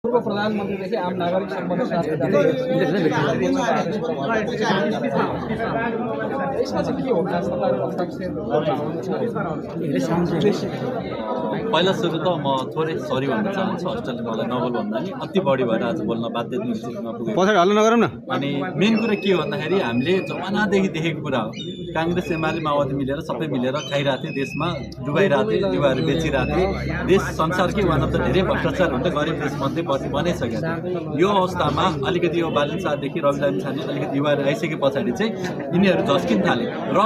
पूर्व प्रधानमन्त्रीदेखि आम नागरिक सम्बन्ध यसमा चाहिँ के हुन्छ पहिला सुरु त म थोरै सरी भन्न चाहन्छु हस्टेलले मलाई नबोल भन्दा नि अति बढी भएर आज बोल्न बाध्य पुगेको पछाडि हल्ला नगरौँ न। अनि मेन कुरा के हो भन्दाखेरि हामीले जमानादेखि देखेको कुरा हो, काङ्ग्रेस एमाले माओवादी मिलेर सबै मिलेर खाइरहेको थिए, देशमा डुबाइरहेको थिए, युवाहरू बेचिरहेको थिए, देश संसारकै वान अफ द धेरै भ्रष्टाचार हुँदै गरिब देशमध्ये बनाइसकेको थियो। यो अवस्थामा अलिकति यो बालन शाहदेखि रवि लामी छाने अलिकति युवाहरू आइसके पछाडि चाहिँ यिनीहरू झस्किन थाले र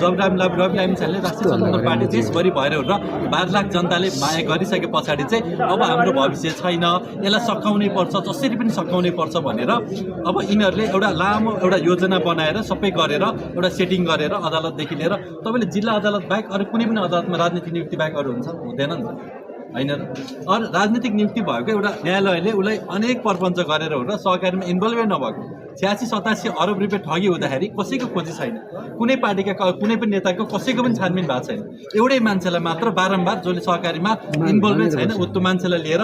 जब रवि लामी छानेले राष्ट्रिय स्वतन्त्र पार्टी देशभरि भएर र 12 लाख जनताले माया गरिसके पछाडि चाहिँ अब हाम्रो भविष्य छैन, यसलाई सकाउनै पर्छ, जसरी पनि सकाउनै पर्छ भनेर अब यिनीहरूले एउटा लामो एउटा योजना बनाएर सबै गरेर एउटा सेटिङ गरेर अदालतदेखि लिएर तपाईँले जिल्ला अदालत बाहेक अरू कुनै पनि अदालतमा राजनीतिक नियुक्ति बाहेक अरू हुन्छ हुँदैन नि त, होइन र? अरू राजनीतिक नियुक्ति भएको एउटा न्यायालयले उसलाई अनेक प्रपञ्च गरेर हो र सहकारीमा इन्भल्भै नभएको 86-87 अरब रुपियाँ ठगी हुँदाखेरि कसैको खोजी छैन, कुनै पार्टीका कुनै पनि नेताको कसैको पनि छानबिन भएको छैन, एउटै मान्छेलाई मात्र बारम्बार जसले सहकारीमा इन्भल्भै छैन उस्तो मान्छेलाई लिएर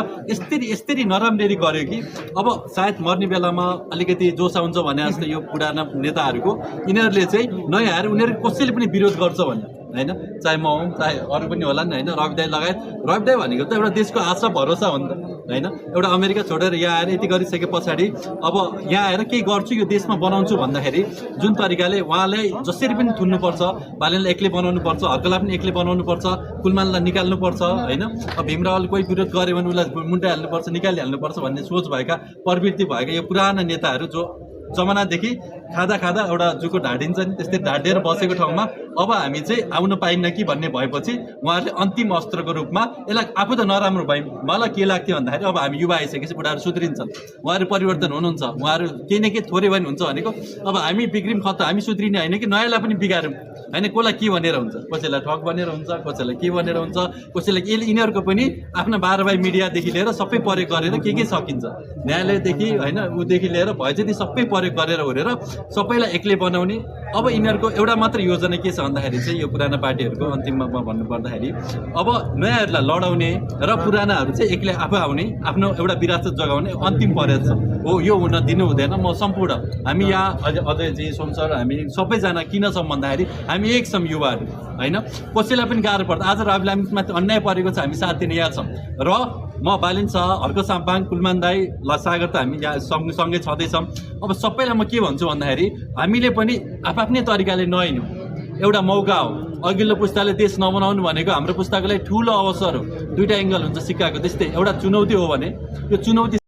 यस्तरी नराम्ररी गर्यो कि अब सायद मर्ने बेलामा अलिकति जोस आउँछ भने जस्तो यो पुराना नेताहरूको यिनीहरूले चाहिँ नयाँ आएर उनीहरू कसैले पनि विरोध गर्छ भन्ने होइन, चाहे म हौँ चाहे अरू पनि होला नि होइन, रविदाई लगायत रविदाई भनेको त एउटा देशको आशा भरोसा हो नि त होइन, एउटा अमेरिका छोडेर यहाँ आएर यति गरिसके पछाडि अब यहाँ आएर केही गर्छु यो देशमा बनाउँछु भन्दाखेरि जुन तरिकाले उहाँलाई जसरी पनि थुन्नुपर्छ, बालनलाई एक्लै बनाउनुपर्छ, हर्कलाई पनि एक्लै बनाउनुपर्छ, कुलमानलाई निकाल्नुपर्छ होइन, अब भीमरावले कोही विरोध गर्यो भने उसलाई मुन्टाइहाल्नुपर्छ, निकालिहाल्नुपर्छ भन्ने सोच भएका प्रवृत्ति भएका यो पुराना नेताहरू जो जमानादेखि खाँदा एउटा जुको ढाडिन्छ नि त्यस्तै ढाडिएर बसेको ठाउँमा अब हामी चाहिँ आउन पाइन्न कि भन्ने भएपछि उहाँहरूले अन्तिम अस्त्रको रूपमा यसलाई आफू त नराम्रो भए मलाई के लाग्थ्यो भन्दाखेरि अब हामी युवा आइसकेपछि बुढाहरू सुध्रिन्छन्, उहाँहरू परिवर्तन हुनुहुन्छ, उहाँहरू केही न केही थोरै भए हुन्छ भनेको अब हामी बिग्रिम खत हामी सुध्रिने होइन कि नयाँलाई पनि बिगारौँ होइन, कसलाई के भनेर हुन्छ, कसैलाई ठग भनेर हुन्छ, कसैलाई के भनेर हुन्छ, कसैलाई यिनीहरूको पनि आफ्ना 12 भाइ मिडियादेखि लिएर सबै प्रयोग गरेर के सकिन्छ न्यायालयदेखि होइन ऊदेखि लिएर भए जति सबै प्रयोग गरेर ओरेर सबैलाई एक्लै बनाउने। अब यिनीहरूको एउटा मात्र योजना के छ भन्दाखेरि चाहिँ यो पुराना पार्टीहरूको अन्तिममा भन्नुपर्दाखेरि अब नयाँहरूलाई लडाउने र पुरानाहरू चाहिँ एक्लै आफू आउने आफ्नो एउटा विरासत जगाउने अन्तिम प्रयास छ हो, यो हुन दिनु हुँदैन। म सम्पूर्ण हामी यहाँ अजयजी सोमसर हामी सबैजना किन छौँ भन्दाखेरि हामी एक छौँ युवाहरू होइन, कसैलाई पनि गाह्रो पर्छ, आज रवि लामीमाथि अन्याय परेको छ हामी साथ दिने यहाँ छौँ र म बालिन शाह हर्क साम्पाङ कुलमान दाई सागर त हामी यहाँ सँगै छँदैछौँ। अब सबैलाई म के भन्छु भन्दाखेरि हामीले पनि आफ्नै तरिकाले नहिँड्नु एउटा मौका हो, अघिल्लो पुस्ताले देश नबनाउनु भनेको हाम्रो पुस्ताको लागि ठुलो अवसर हो, दुईटा एङ्गल हुन्छ सिक्काको, त्यस्तै एउटा चुनौती हो भने यो चुनौती